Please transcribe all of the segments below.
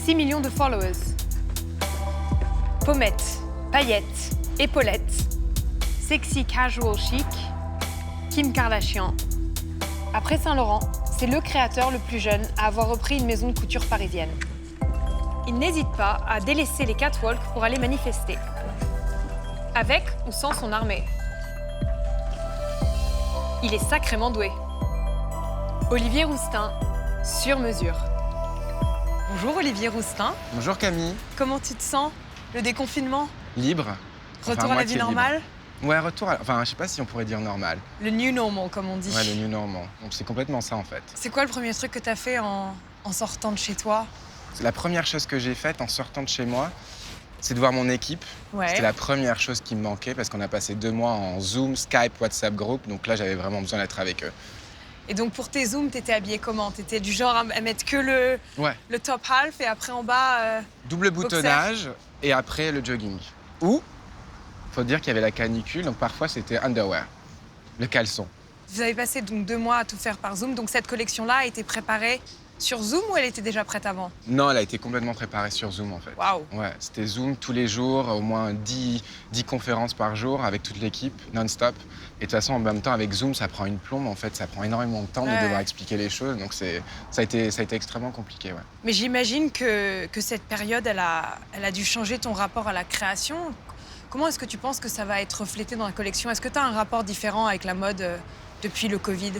6 millions de followers. Pommettes, paillettes, épaulettes, sexy casual chic, Kim Kardashian. Après Saint-Laurent, c'est le créateur le plus jeune à avoir repris une maison de couture parisienne. Il n'hésite pas à délaisser les catwalks pour aller manifester. Avec ou sans son armée. Il est sacrément doué. Olivier Rousteing, sur mesure. Bonjour Olivier Rousteing. Bonjour Camille. Comment tu te sens? Le déconfinement? Libre. Retour à la vie normale? Ouais, retour à... Enfin, je sais pas si on pourrait dire normal. Le new normal, comme on dit. Ouais, le new normal. Donc c'est complètement ça en fait. C'est quoi le premier truc que tu as fait en sortant de chez toi? La première chose que j'ai faite en sortant de chez moi, c'est de voir mon équipe. Ouais. C'était la première chose qui me manquait parce qu'on a passé 2 mois en Zoom, Skype, WhatsApp group. Donc là, j'avais vraiment besoin d'être avec eux. Et donc pour tes Zooms, t'étais habillé comment? T'étais du genre à mettre que le top half et après en bas double boutonnage et après le jogging. Ou, faut dire qu'il y avait la canicule, donc parfois c'était underwear, le caleçon. Vous avez passé donc 2 mois à tout faire par Zoom, donc cette collection-là a été préparée sur Zoom ou elle était déjà prête avant? Non, elle a été complètement préparée sur Zoom en fait. Waouh! Ouais, c'était Zoom tous les jours, au moins 10 conférences par jour avec toute l'équipe, non-stop. Et de toute façon, en même temps, avec Zoom, ça prend une plombe en fait, ça prend énormément de temps de devoir expliquer les choses, donc ça a été extrêmement compliqué, ouais. Mais j'imagine que cette période, elle a dû changer ton rapport à la création. Comment est-ce que tu penses que ça va être reflété dans la collection? Est-ce que tu as un rapport différent avec la mode depuis le Covid?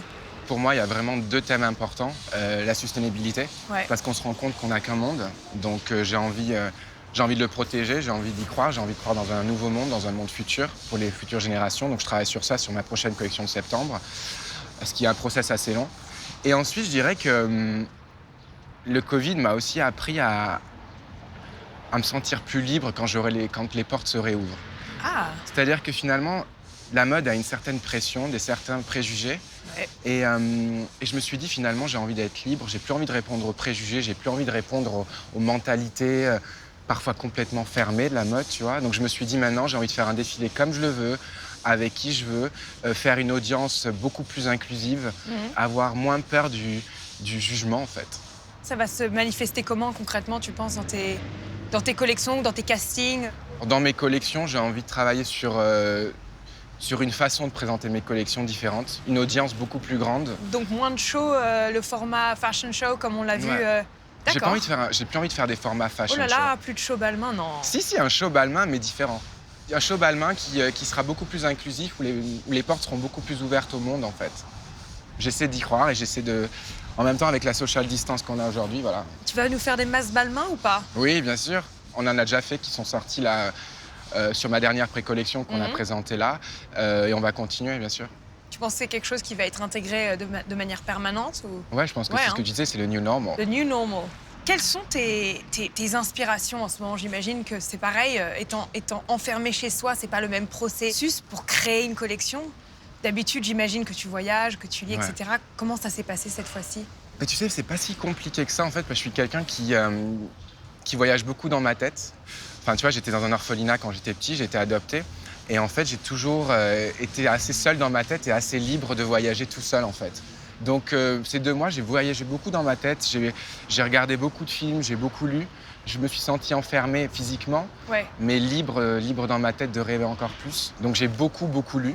Pour moi, il y a vraiment 2 thèmes importants. La sustainabilité, parce qu'on se rend compte qu'on n'a qu'un monde. Donc j'ai envie de le protéger, j'ai envie d'y croire, j'ai envie de croire dans un nouveau monde, dans un monde futur pour les futures générations. Donc je travaille sur ça, sur ma prochaine collection de septembre, ce qui est un process assez long. Et ensuite, je dirais que le Covid m'a aussi appris à me sentir plus libre quand les portes se réouvrent. Ah! C'est-à-dire que finalement, la mode a une certaine pression, certains préjugés. Ouais. Et je me suis dit, finalement, j'ai envie d'être libre, j'ai plus envie de répondre aux préjugés, j'ai plus envie de répondre aux mentalités parfois complètement fermées de la mode, tu vois. Donc je me suis dit, maintenant, j'ai envie de faire un défilé comme je le veux, avec qui je veux, faire une audience beaucoup plus inclusive, avoir moins peur du jugement, en fait. Ça va se manifester comment, concrètement, tu penses, dans tes collections, dans tes castings? Dans mes collections, j'ai envie de travailler sur une façon de présenter mes collections différentes, une audience beaucoup plus grande. Donc moins de shows, le format fashion show comme on l'a vu. J'ai D'accord. plus envie de faire des formats fashion Oh là là, show. plus de show Balmain, non. Si, un show Balmain, mais différent. Un show Balmain qui sera beaucoup plus inclusif, où les portes seront beaucoup plus ouvertes au monde, en fait. J'essaie d'y croire et j'essaie de... En même temps, avec la social distance qu'on a aujourd'hui, voilà. Tu vas nous faire des masques Balmain ou pas? Oui, bien sûr. On en a déjà fait qui sont sortis là, sur ma dernière pré-collection qu'on a présentée là. Et on va continuer, bien sûr. Tu penses que c'est quelque chose qui va être intégré de manière permanente ou... Ouais, je pense que c'est ce que tu disais, c'est le new normal. Le new normal. Quelles sont tes inspirations en ce moment? J'imagine que c'est pareil, étant enfermé chez soi, c'est pas le même processus pour créer une collection. D'habitude, j'imagine que tu voyages, que tu lis, etc. Comment ça s'est passé cette fois-ci? Mais tu sais, c'est pas si compliqué que ça, en fait, parce que je suis quelqu'un qui voyage beaucoup dans ma tête. Enfin, tu vois, j'étais dans un orphelinat quand j'étais petit, j'ai été adopté. Et en fait, j'ai toujours été assez seul dans ma tête et assez libre de voyager tout seul, en fait. Donc, ces 2 mois, j'ai voyagé beaucoup dans ma tête. J'ai regardé beaucoup de films, j'ai beaucoup lu. Je me suis senti enfermé physiquement, mais libre dans ma tête de rêver encore plus. Donc, j'ai beaucoup lu.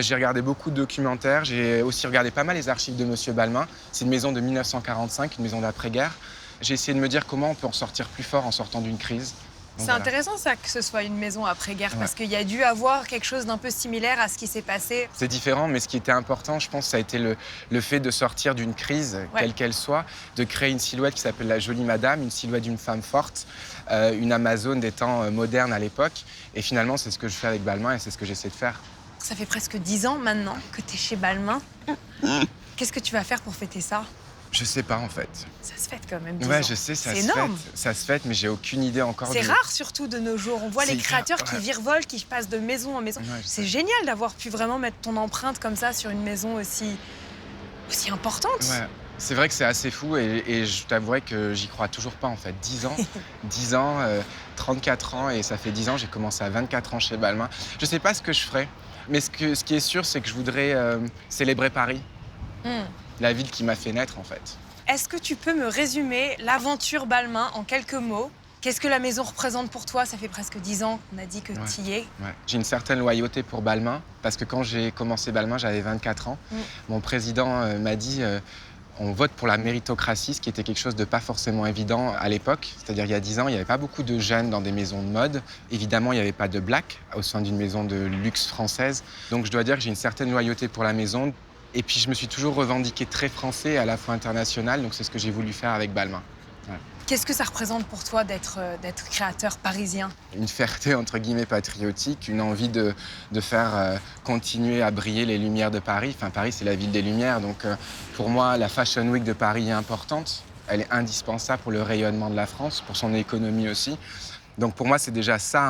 J'ai regardé beaucoup de documentaires. J'ai aussi regardé pas mal les archives de Monsieur Balmain. C'est une maison de 1945, une maison d'après-guerre. J'ai essayé de me dire comment on peut en sortir plus fort en sortant d'une crise. C'est intéressant ça que ce soit une maison après-guerre parce qu'il y a dû avoir quelque chose d'un peu similaire à ce qui s'est passé. C'est différent, mais ce qui était important, je pense, ça a été le fait de sortir d'une crise, quelle qu'elle soit, de créer une silhouette qui s'appelle la Jolie Madame, une silhouette d'une femme forte, une Amazone des temps modernes à l'époque. Et finalement, c'est ce que je fais avec Balmain et c'est ce que j'essaie de faire. Ça fait presque 10 ans maintenant que tu es chez Balmain. Qu'est-ce que tu vas faire pour fêter ça? Je sais pas, en fait. Ça se fête quand même, 10 Ouais, ans. je sais, ça C'est se énorme. fête. Ça se fête, mais j'ai aucune idée encore. C'est rare, surtout de nos jours. On voit les créateurs qui ouais. virevolent, qui passent de maison en maison. Ouais, c'est génial d'avoir pu vraiment mettre ton empreinte comme ça sur une maison aussi importante. Ouais. C'est vrai que c'est assez fou et je t'avouerai que j'y crois toujours pas, en fait. 10 ans, 10 ans, 34 ans et ça fait 10 ans, j'ai commencé à 24 ans chez Balmain. Je sais pas ce que je ferai, mais ce qui est sûr, c'est que je voudrais célébrer Paris, la ville qui m'a fait naître, en fait. est-ce que tu peux me résumer l'aventure Balmain en quelques mots? Qu'est-ce que la maison représente pour toi? Ça fait presque 10 ans qu'on a dit que tu y es. Ouais. J'ai une certaine loyauté pour Balmain, parce que quand j'ai commencé Balmain, j'avais 24 ans. Mon président m'a dit on vote pour la méritocratie, ce qui était quelque chose de pas forcément évident à l'époque. C'est-à-dire il y a 10 ans, il n'y avait pas beaucoup de jeunes dans des maisons de mode. Évidemment, il n'y avait pas de black au sein d'une maison de luxe française. Donc je dois dire que j'ai une certaine loyauté pour la maison. Et puis je me suis toujours revendiqué très français et à la fois international. Donc c'est ce que j'ai voulu faire avec Balmain. Ouais. Qu'est-ce que ça représente pour toi d'être créateur parisien? Une fierté, entre guillemets, patriotique, une envie de faire continuer à briller les lumières de Paris. Enfin, Paris, c'est la ville des lumières, donc pour moi, la Fashion Week de Paris est importante. Elle est indispensable pour le rayonnement de la France, pour son économie aussi. Donc pour moi, c'est déjà ça,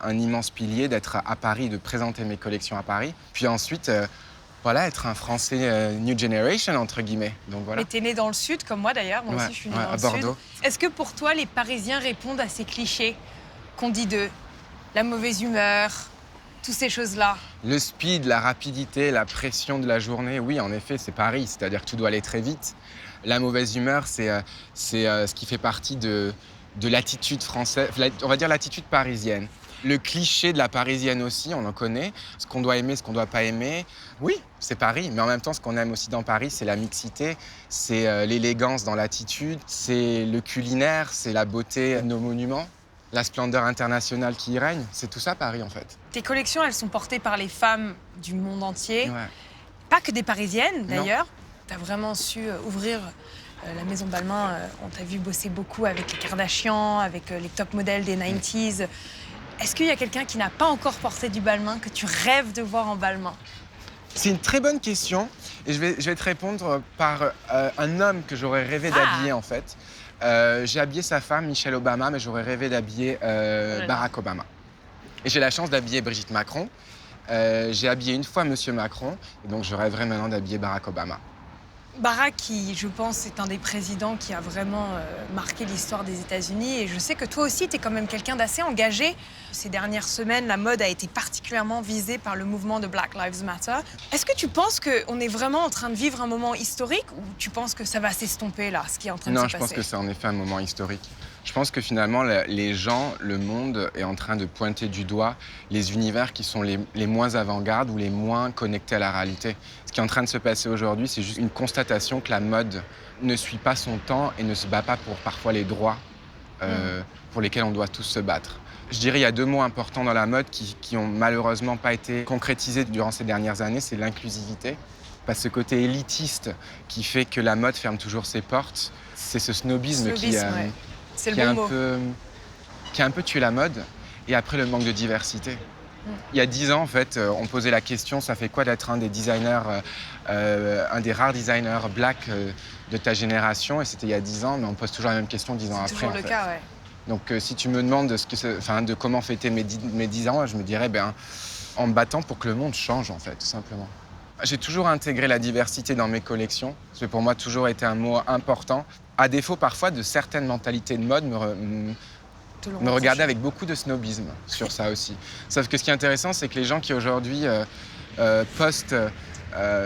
un immense pilier, d'être à Paris, de présenter mes collections à Paris. Puis ensuite, voilà, être un Français new generation, entre guillemets. Donc, voilà. Mais t'es né dans le Sud, comme moi d'ailleurs. Moi aussi, je suis née dans le Bordeaux. Sud. Est-ce que pour toi, les Parisiens répondent à ces clichés qu'on dit d'eux? La mauvaise humeur, toutes ces choses-là. Le speed, la rapidité, la pression de la journée, oui, en effet, c'est Paris. C'est-à-dire que tout doit aller très vite. La mauvaise humeur, c'est ce qui fait partie de l'attitude française, on va dire l'attitude parisienne. Le cliché de la parisienne aussi, on en connaît. Ce qu'on doit aimer, ce qu'on ne doit pas aimer. Oui, c'est Paris, mais en même temps, ce qu'on aime aussi dans Paris, c'est la mixité, c'est l'élégance dans l'attitude, c'est le culinaire, c'est la beauté de nos monuments, la splendeur internationale qui y règne. C'est tout ça, Paris, en fait. Tes collections, elles sont portées par les femmes du monde entier. Ouais. Pas que des Parisiennes, d'ailleurs. Tu as vraiment su ouvrir la maison Balmain. On t'a vu bosser beaucoup avec les Kardashians, avec les top modèles des 90s. Est-ce qu'il y a quelqu'un qui n'a pas encore porté du Balmain, que tu rêves de voir en Balmain? C'est une très bonne question. Et je vais te répondre par un homme que j'aurais rêvé d'habiller, en fait. J'ai habillé sa femme, Michelle Obama, mais j'aurais rêvé d'habiller Barack Obama. Et j'ai la chance d'habiller Brigitte Macron. J'ai habillé une fois Monsieur Macron, et donc je rêverais maintenant d'habiller Barack Obama. Barack, qui, je pense, est un des présidents qui a vraiment marqué l'histoire des États-Unis. Et je sais que toi aussi, tu es quand même quelqu'un d'assez engagé. Ces dernières semaines, la mode a été particulièrement visée par le mouvement de Black Lives Matter. Est-ce que tu penses qu'on est vraiment en train de vivre un moment historique, ou tu penses que ça va s'estomper, là, ce qui est en train de se passer? Non, je pense que c'est en effet un moment historique. Je pense que finalement, les gens, le monde est en train de pointer du doigt les univers qui sont les moins avant-garde ou les moins connectés à la réalité. Ce qui est en train de se passer aujourd'hui, c'est juste une constatation que la mode ne suit pas son temps et ne se bat pas pour parfois les droits pour lesquels on doit tous se battre. Je dirais qu'il y a 2 mots importants dans la mode qui ont malheureusement pas été concrétisés durant ces dernières années, c'est l'inclusivité. Parce que ce côté élitiste qui fait que la mode ferme toujours ses portes, c'est ce snobisme qui a un peu tué la mode. Et après, le manque de diversité. Il y a 10 ans, en fait, on posait la question, ça fait quoi d'être un des designers, un des rares designers black de ta génération? Et c'était il y a 10 ans, mais on pose toujours la même question 10 ans après. C'est toujours le cas, ouais. Donc si tu me demandes de comment fêter mes 10 ans, je me dirais en me battant pour que le monde change, en fait, tout simplement. J'ai toujours intégré la diversité dans mes collections. C'est pour moi toujours été un mot important. À défaut parfois de certaines mentalités de mode me regarder avec beaucoup de snobisme sur ça aussi. Sauf que ce qui est intéressant, c'est que les gens qui aujourd'hui postent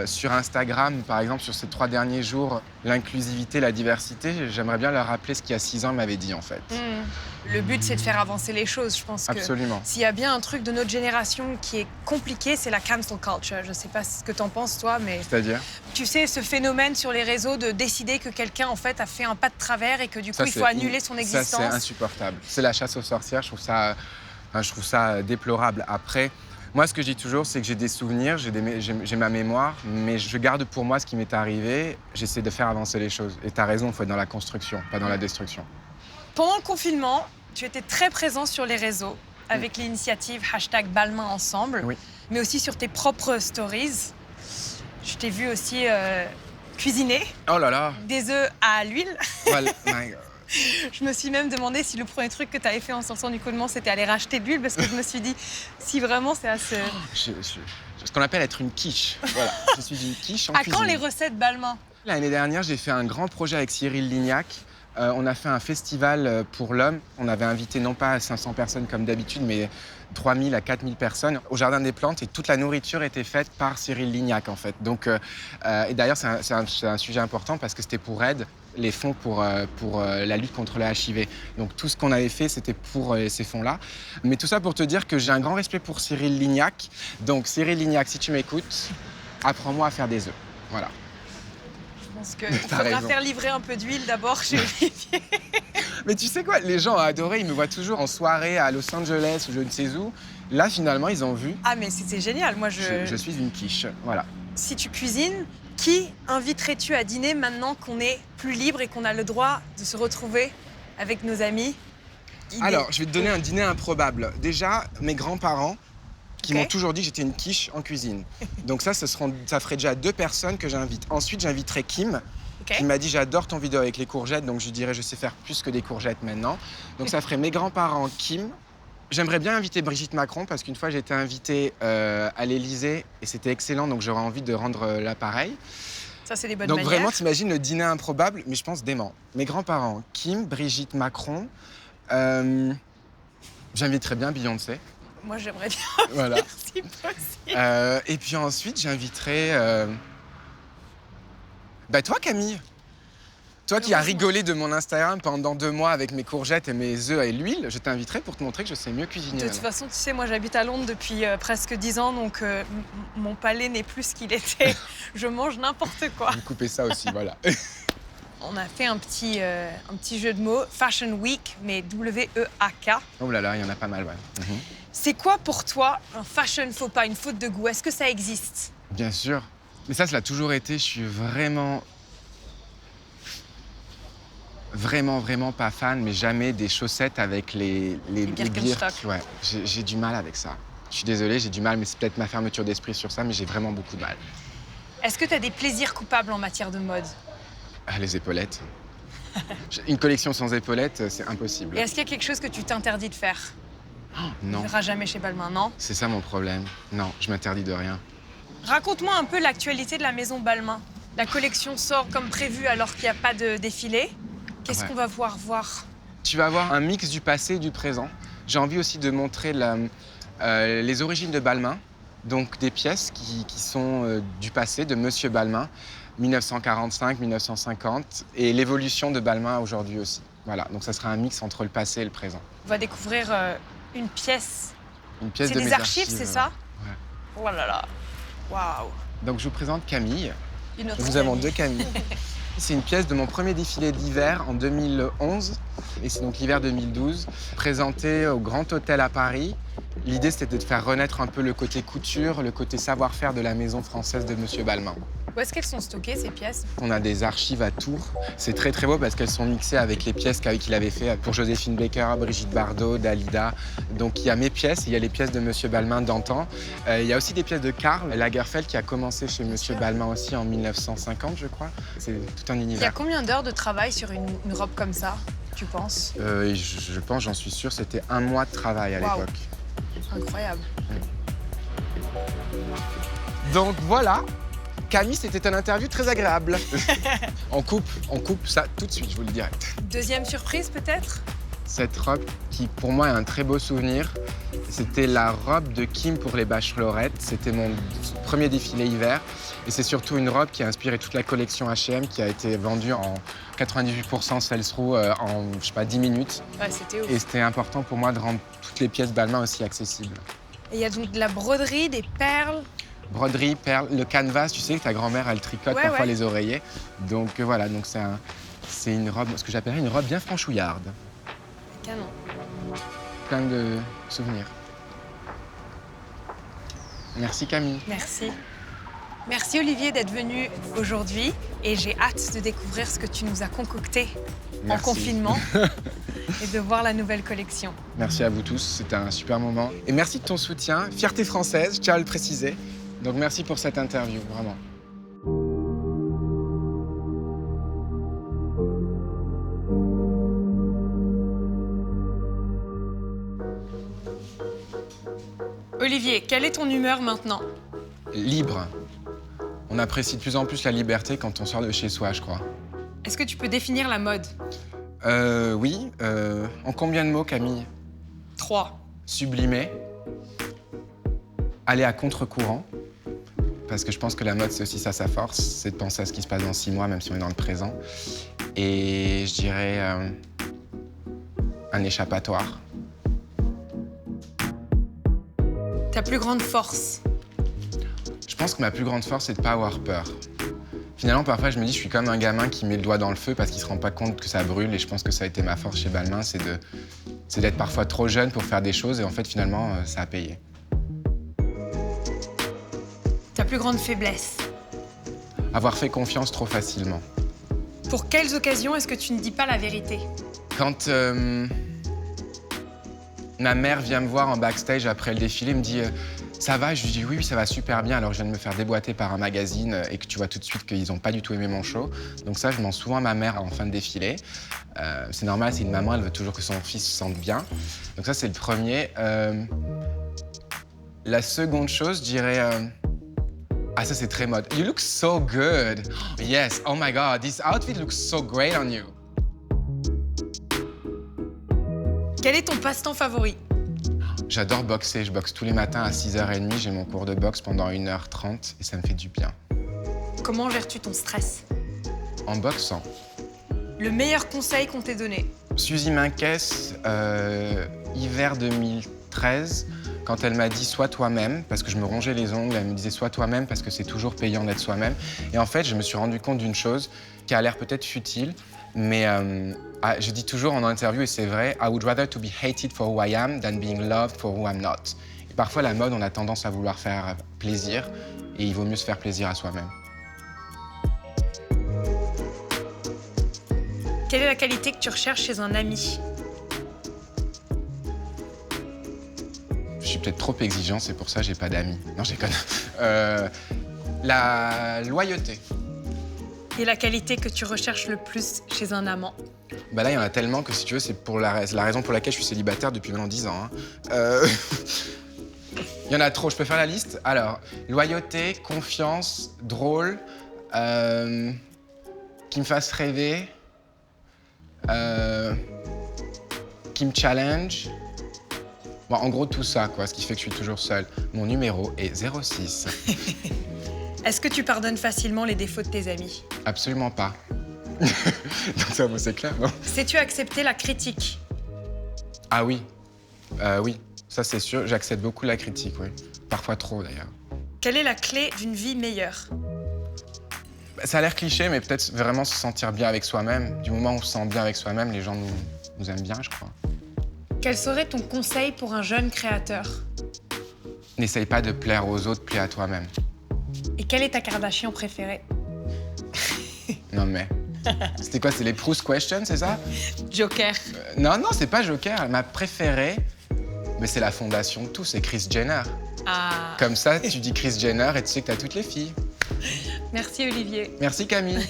sur Instagram, par exemple, sur ces 3 derniers jours, l'inclusivité, la diversité, j'aimerais bien leur rappeler ce qu'il y a 6 ans m'avait dit, en fait. Le but, c'est de faire avancer les choses. Je pense Absolument. que s'il y a bien un truc de notre génération qui est compliqué, c'est la cancel culture. Je ne sais pas ce que t'en penses, toi, mais... C'est-à-dire? Tu sais, ce phénomène sur les réseaux de décider que quelqu'un, en fait, a fait un pas de travers et que, du coup, il faut annuler son existence. Ça, c'est insupportable. C'est la chasse aux sorcières. Je trouve ça déplorable. Après, moi, ce que je dis toujours, c'est que j'ai des souvenirs, j'ai ma mémoire, mais je garde pour moi ce qui m'est arrivé. J'essaie de faire avancer les choses. Et tu as raison, il faut être dans la construction, pas dans la destruction. Pendant le confinement, tu étais très présent sur les réseaux avec l'initiative #Balmain ensemble, mais aussi sur tes propres stories. Je t'ai vu aussi cuisiner. Oh là là! Des œufs à l'huile. Voilà. Je me suis même demandé si le premier truc que tu avais fait en sortant du confinement, c'était aller racheter de l'huile, parce que je me suis dit, si vraiment c'est assez... Ce qu'on appelle être une quiche. Voilà, je suis une quiche en cuisine. À quand les recettes Balmain? L'année dernière, j'ai fait un grand projet avec Cyril Lignac. On a fait un festival pour l'homme. On avait invité non pas 500 personnes comme d'habitude, mais 3000 à 4000 personnes au Jardin des Plantes, et toute la nourriture était faite par Cyril Lignac, en fait. Donc, et d'ailleurs, c'est un sujet important parce que c'était pour Red. les fonds pour la lutte contre le HIV. Donc tout ce qu'on avait fait, c'était pour ces fonds-là. Mais tout ça pour te dire que j'ai un grand respect pour Cyril Lignac. Donc Cyril Lignac, si tu m'écoutes, apprends-moi à faire des œufs. Voilà. Je pense qu'il faudra faire livrer un peu d'huile d'abord chez Olivier. Mais tu sais quoi, les gens ont adoré, ils me voient toujours en soirée à Los Angeles ou je ne sais où. Là, finalement, ils ont vu. Ah, mais c'était génial. Moi, Je suis une quiche, voilà. Si tu cuisines, qui inviterais-tu à dîner maintenant qu'on est plus libre et qu'on a le droit de se retrouver avec nos amis? Alors, je vais te donner un dîner improbable. Déjà, mes grands-parents qui m'ont toujours dit que j'étais une quiche en cuisine. Donc ça ferait déjà 2 personnes que j'invite. Ensuite, j'inviterai Kim, qui m'a dit « J'adore ton vidéo avec les courgettes », donc je lui dirais « Je sais faire plus que des courgettes maintenant ». Donc ça ferait mes grands-parents, Kim. J'aimerais bien inviter Brigitte Macron, parce qu'une fois, j'ai été invitée à l'Élysée et c'était excellent, donc j'aurais envie de rendre l'appareil. Ça, c'est des bonnes donc manières. vraiment, t'imagines le dîner improbable, mais je pense dément. Mes grands-parents, Kim, Brigitte Macron. J'inviterais bien Beyoncé. Moi, j'aimerais bien. Voilà. Si possible. Et puis ensuite, j'inviterai... toi, Camille. Toi qui as rigolé de mon Instagram pendant 2 mois avec mes courgettes et mes œufs et l'huile, je t'inviterai pour te montrer que je sais mieux cuisiner. De toute façon, tu sais, moi, j'habite à Londres depuis presque 10 ans, donc mon palais n'est plus ce qu'il était. Je mange n'importe quoi. Vous coupez ça aussi, voilà. On a fait un petit jeu de mots, Fashion Week, mais W-E-A-K. Oh là là, il y en a pas mal, ouais. C'est quoi pour toi un fashion faux pas, une faute de goût? Est-ce que ça existe? Bien sûr. Mais ça l'a toujours été. Je suis vraiment pas fan, mais jamais des chaussettes avec les birks. Ouais, j'ai du mal avec ça. Je suis désolé, j'ai du mal, mais c'est peut-être ma fermeture d'esprit sur ça, mais j'ai vraiment beaucoup de mal. Est-ce que tu as des plaisirs coupables en matière de mode? Ah, les épaulettes. Une collection sans épaulettes, c'est impossible. Et est-ce qu'il y a quelque chose que tu t'interdis de faire? Non. Tu n'iras jamais chez Balmain, non? C'est ça mon problème. Non, je m'interdis de rien. Raconte-moi un peu l'actualité de la maison Balmain. La collection sort comme prévu alors qu'il n'y a pas de défilé. Qu'est-ce qu'on va pouvoir voir? Tu vas avoir un mix du passé et du présent. J'ai envie aussi de montrer les origines de Balmain, donc des pièces qui sont du passé, de Monsieur Balmain, 1945, 1950, et l'évolution de Balmain aujourd'hui aussi. Voilà, donc ça sera un mix entre le passé et le présent. On va découvrir une pièce. Une pièce de mes mes archives, c'est ça? Ouais. Oh là là, waouh. Donc je vous présente Camille. Nous avons 2 Camille. C'est une pièce de mon premier défilé d'hiver en 2011, et c'est donc l'hiver 2012, présentée au Grand Hôtel à Paris. L'idée, c'était de faire renaître un peu le côté couture, le côté savoir-faire de la maison française de Monsieur Balmain. Où est-ce qu'elles sont stockées, ces pièces? On a des archives à Tours. C'est très très beau parce qu'elles sont mixées avec les pièces qu'il avait fait pour Joséphine Baker, Brigitte Bardot, Dalida. Donc il y a mes pièces, il y a les pièces de Monsieur Balmain d'antan. Il y a aussi des pièces de Karl Lagerfeld qui a commencé chez Monsieur Balmain aussi en 1950, je crois. C'est tout un univers. Il y a combien d'heures de travail sur une robe comme ça, tu penses? Je pense, j'en suis sûr, c'était 1 mois de travail à l'époque. Incroyable. Donc voilà. Camille, c'était une interview très agréable. on coupe ça tout de suite, je vous le dirai. Deuxième surprise, peut-être? Cette robe qui, pour moi, est un très beau souvenir, c'était la robe de Kim pour les bachelorettes. C'était mon premier défilé hiver. Et c'est surtout une robe qui a inspiré toute la collection H&M qui a été vendue en 98% sell-through en, 10 minutes. Ouais, c'était ouf. Et c'était important pour moi de rendre toutes les pièces Balmain aussi accessibles. Et il y a donc de la broderie, des perles. Broderie, perles, le canvas, tu sais que ta grand-mère, elle tricote parfois les oreillers. Donc voilà, donc c'est une robe, ce que j'appellerais une robe bien franchouillarde. Canon. Plein de souvenirs. Merci Camille. Merci. Merci Olivier d'être venu aujourd'hui et j'ai hâte de découvrir ce que tu nous as concocté en confinement et de voir la nouvelle collection. Merci à vous tous, c'était un super moment. Et merci de ton soutien, fierté française, je tiens à le préciser. Donc merci pour cette interview, vraiment. Olivier, quelle est ton humeur maintenant? Libre. On apprécie de plus en plus la liberté quand on sort de chez soi, je crois. Est-ce que tu peux définir la mode? Oui. En combien de mots, Camille? 3. Sublimer. Aller à contre-courant. Parce que je pense que la mode, c'est aussi ça sa force. C'est de penser à ce qui se passe dans 6 mois, même si on est dans le présent. Et je dirais un échappatoire. Ta plus grande force? Je pense que ma plus grande force, c'est de ne pas avoir peur. Finalement, parfois, je me dis, je suis comme un gamin qui met le doigt dans le feu parce qu'il ne se rend pas compte que ça brûle. Et je pense que ça a été ma force chez Balmain, c'est d'être parfois trop jeune pour faire des choses. Et en fait, finalement, ça a payé. Ta plus grande faiblesse? Avoir fait confiance trop facilement. Pour quelles occasions est-ce que tu ne dis pas la vérité? Quand ma mère vient me voir en backstage après le défilé, me dit ça va? Je lui dis oui, ça va super bien. Alors je viens de me faire déboîter par un magazine et que tu vois tout de suite qu'ils n'ont pas du tout aimé mon show. Donc ça, je mens souvent à ma mère en fin de défilé. C'est normal, c'est une maman, elle veut toujours que son fils se sente bien. Donc ça, c'est le premier. La seconde chose, je dirais... Ah, ça, c'est très mode. You look so good. Yes, oh my God, this outfit looks so great on you. Quel est ton passe-temps favori? J'adore boxer. Je boxe tous les matins à 6h30. J'ai mon cours de boxe pendant 1h30 et ça me fait du bien. Comment gères-tu ton stress? En boxant. Le meilleur conseil qu'on t'ait donné? Suzy Minquès, hiver 2013, quand elle m'a dit « sois toi-même », parce que je me rongeais les ongles, elle me disait « sois toi-même » parce que c'est toujours payant d'être soi-même. Et en fait, je me suis rendu compte d'une chose qui a l'air peut-être futile, mais je dis toujours en interview, et c'est vrai, « I would rather to be hated for who I am than being loved for who I'm not ». Et parfois, la mode, on a tendance à vouloir faire plaisir, et il vaut mieux se faire plaisir à soi-même. Quelle est la qualité que tu recherches chez un ami? Je suis peut-être trop exigeant, c'est pour ça que j'ai pas d'amis. Non, je déconne. La loyauté. Et la qualité que tu recherches le plus chez un amant? Bah là, il y en a tellement que si tu veux, c'est pour la raison pour laquelle je suis célibataire depuis maintenant 10 ans. Hein. Il y en a trop, je peux faire la liste? Alors, loyauté, confiance, drôle, qui me fasse rêver, qui me challenge. Bon, en gros, tout ça, quoi, ce qui fait que je suis toujours seule. Mon numéro est 06. Est-ce que tu pardonnes facilement les défauts de tes amis? Absolument pas. Donc ça, c'est clair, non? Sais-tu accepter la critique? Ah oui, oui, ça c'est sûr. J'accepte beaucoup la critique, oui. Parfois trop, d'ailleurs. Quelle est la clé d'une vie meilleure? Ça a l'air cliché, mais peut-être vraiment se sentir bien avec soi-même. Du moment où on se sent bien avec soi-même, les gens nous aiment bien, je crois. Quel serait ton conseil pour un jeune créateur? N'essaye pas de plaire aux autres, plaise à toi-même. Et quelle est ta Kardashian préférée? Non mais... C'était quoi? C'est les Proust Questions, c'est ça? Joker. Non, c'est pas Joker. Ma préférée, mais c'est la fondation de tout, c'est Kris Jenner. Ah. Comme ça, tu dis Kris Jenner et tu sais que t'as toutes les filles. Merci Olivier. Merci Camille.